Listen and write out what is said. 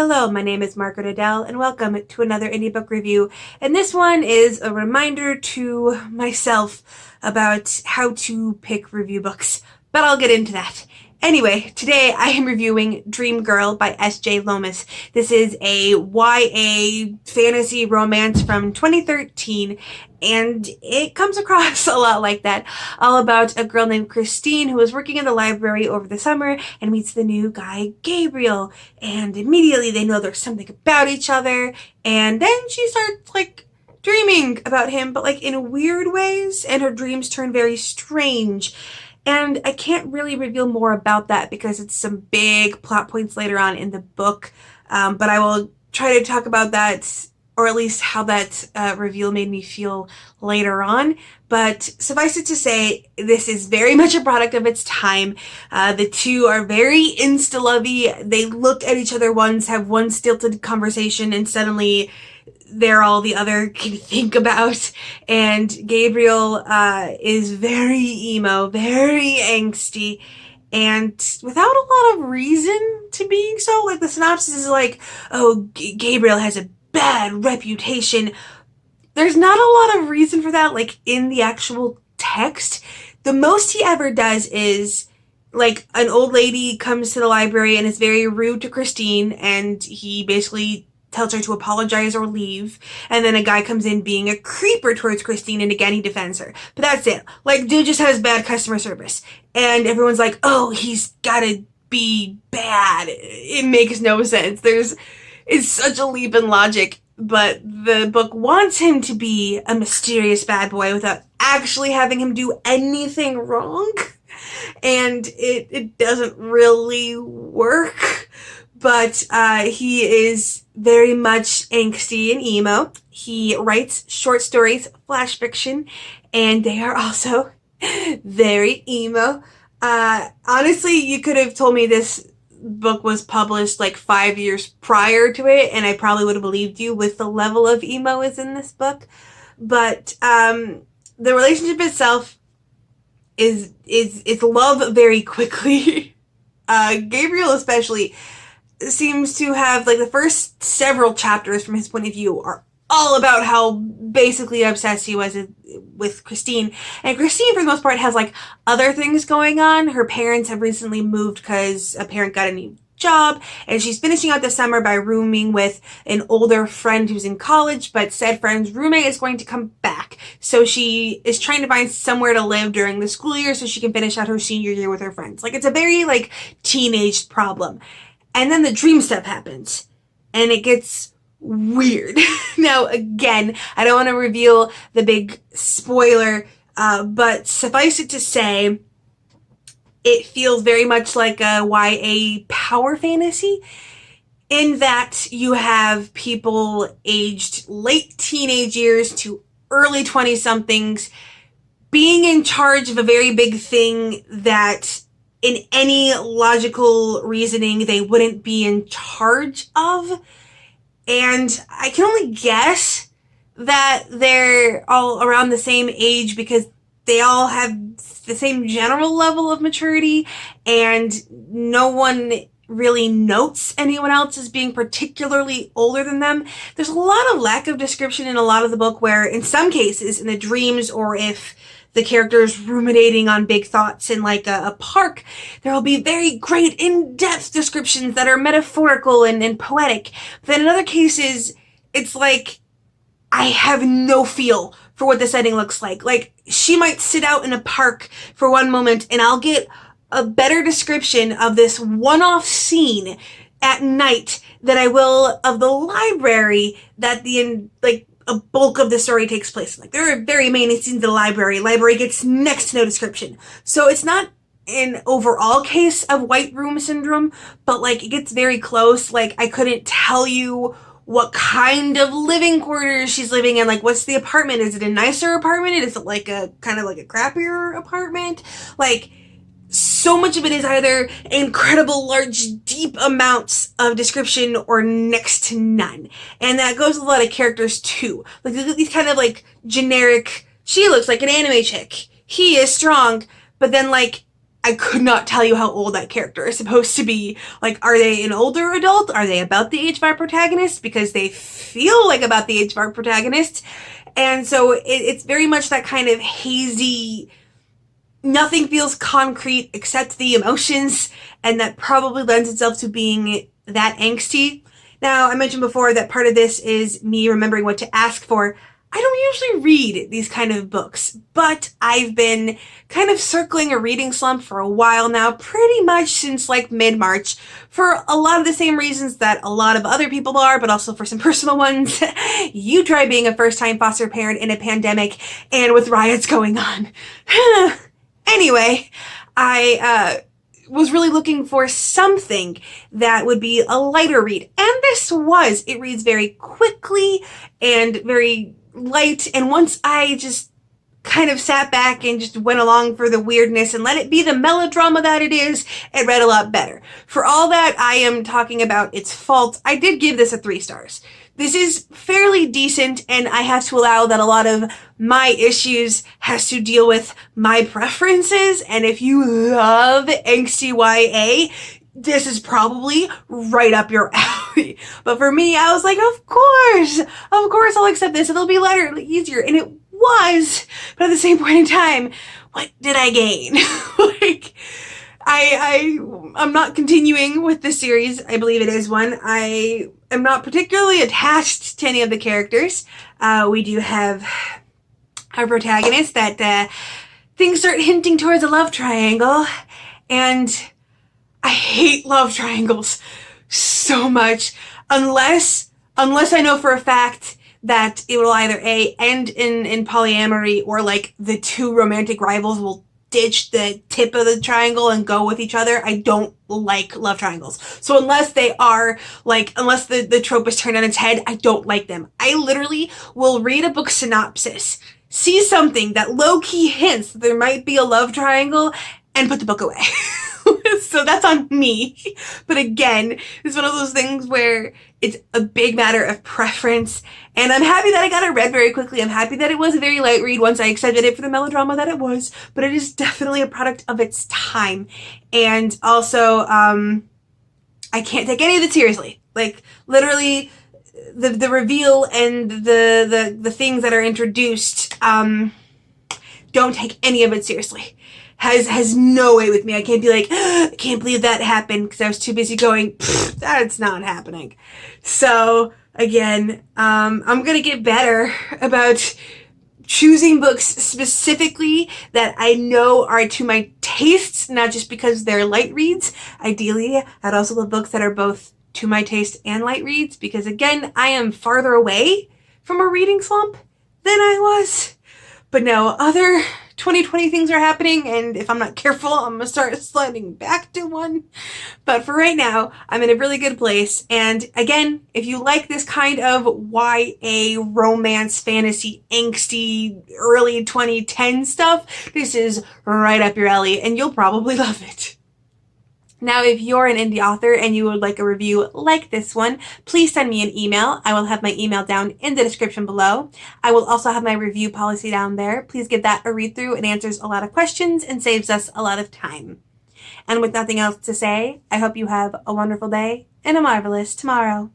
Hello, my name is Margaret Adele, and welcome to another indie book review. And this one is a reminder to myself about how to pick review books, but I'll get into that. Anyway, today I am reviewing Dream Girl by SJ Lomas. This is a YA fantasy romance from 2013, and it comes across a lot like that. All about a girl named Christine who is working in the library over the summer and meets the new guy, Gabriel. And immediately they know there's something about each other, and then she starts, dreaming about him, but, in weird ways, and her dreams turn very strange. And I can't really reveal more about that because it's some big plot points later on in the book, but I will try to talk about that, or at least how that reveal made me feel later on. But suffice it to say, this is very much a product of its time. The two are very insta-lovey. They look at each other once, have one stilted conversation, and suddenly they're all the other can think about. And Gabriel is very emo, very angsty, and without a lot of reason to being so. The synopsis is oh, Gabriel has a bad reputation. There's not a lot of reason for that, in the actual text. The most he ever does is, an old lady comes to the library and is very rude to Christine, and he basically tells her to apologize or leave, and then a guy comes in being a creeper towards Christine, and again he defends her. But that's it. Dude just has bad customer service, and everyone's like, oh, he's gotta be bad. It makes no sense. It's such a leap in logic, but the book wants him to be a mysterious bad boy without actually having him do anything wrong, and it doesn't really work. But he is very much angsty and emo. He writes short stories, flash fiction, and they are also very emo. Honestly, you could have told me this book was published 5 years prior to it, and I probably would have believed you with the level of emo is in this book. But the relationship itself is love very quickly. Gabriel especially seems to have, the first several chapters from his point of view are all about how basically obsessed he was with Christine. And Christine, for the most part, has, other things going on. Her parents have recently moved because a parent got a new job, and she's finishing out the summer by rooming with an older friend who's in college, but said friend's roommate is going to come back. So she is trying to find somewhere to live during the school year so she can finish out her senior year with her friends. It's a very, teenage problem. And then the dream stuff happens, and it gets weird. Now, again, I don't want to reveal the big spoiler, but suffice it to say, it feels very much like a YA power fantasy, in that you have people aged late teenage years to early 20-somethings being in charge of a very big thing that in any logical reasoning they wouldn't be in charge of. And I can only guess that they're all around the same age because they all have the same general level of maturity, and no one really notes anyone else as being particularly older than them. There's a lot of lack of description in a lot of the book, where in some cases in the dreams, or if the character's ruminating on big thoughts in a park, there will be very great in-depth descriptions that are metaphorical and poetic. But then in other cases, it's I have no feel for what the setting looks like. She might sit out in a park for one moment, and I'll get a better description of this one-off scene at night than I will of the library that a bulk of the story takes place. There are very many scenes in the library. Library gets next to no description. So it's not an overall case of white room syndrome, but it gets very close. I couldn't tell you what kind of living quarters she's living in. What's the apartment? Is it a nicer apartment? Is it a kind of a crappier apartment? So much of it is either incredible, large, deep amounts of description or next to none. And that goes with a lot of characters too. These kind of generic, she looks like an anime chick, he is strong, but then I could not tell you how old that character is supposed to be. Like, are they an older adult? Are they about the age of our protagonist? Because they feel like about the age of our protagonist. And so it's very much that kind of hazy, nothing feels concrete except the emotions, and that probably lends itself to being that angsty. Now, I mentioned before that part of this is me remembering what to ask for. I don't usually read these kind of books, but I've been kind of circling a reading slump for a while now, pretty much since like mid-March, for a lot of the same reasons that a lot of other people are, but also for some personal ones. You try being a first-time foster parent in a pandemic and with riots going on. Anyway, I was really looking for something that would be a lighter read, and this was. It reads very quickly and very light, and once I just kind of sat back and just went along for the weirdness and let it be the melodrama that it is, it read a lot better. For all that I am talking about its faults, I did give this a 3 stars. This is fairly decent, and I have to allow that a lot of my issues has to deal with my preferences, and if you love angsty YA, this is probably right up your alley. But for me, I was like, of course I'll accept this. It'll be lighter, easier. And it was, but at the same point in time, what did I gain? Like, I'm not continuing with this series. I believe it is one. I am not particularly attached to any of the characters. We do have our protagonist that things start hinting towards a love triangle, and I hate love triangles so much, unless I know for a fact that it will either A, end in polyamory, or like the two romantic rivals will ditch the tip of the triangle and go with each other. I don't like love triangles. So unless they are like, unless the trope is turned on its head, I don't like them. I literally will read a book synopsis, see something that low-key hints that there might be a love triangle, and put the book away. So that's on me. But again, it's one of those things where it's a big matter of preference. And I'm happy that I got it read very quickly. I'm happy that it was a very light read once I accepted it for the melodrama that it was. But it is definitely a product of its time. And also, I can't take any of it seriously. Like, literally, the reveal and the things that are introduced, don't take any of it seriously. Has no way with me. I can't be like, I can't believe that happened, because I was too busy going, that's not happening. So again, I'm gonna get better about choosing books specifically that I know are to my tastes, not just because they're light reads. Ideally, I'd also love books that are both to my taste and light reads, because again, I am farther away from a reading slump than I was. But no, other 2020 things are happening, and if I'm not careful, I'm gonna start sliding back to one. But for right now, I'm in a really good place. And again, if you like this kind of YA romance, fantasy, angsty, early 2010 stuff, this is right up your alley, and you'll probably love it. Now, if you're an indie author and you would like a review like this one, please send me an email. I will have my email down in the description below. I will also have my review policy down there. Please give that a read through. It answers a lot of questions and saves us a lot of time. And with nothing else to say, I hope you have a wonderful day and a marvelous tomorrow.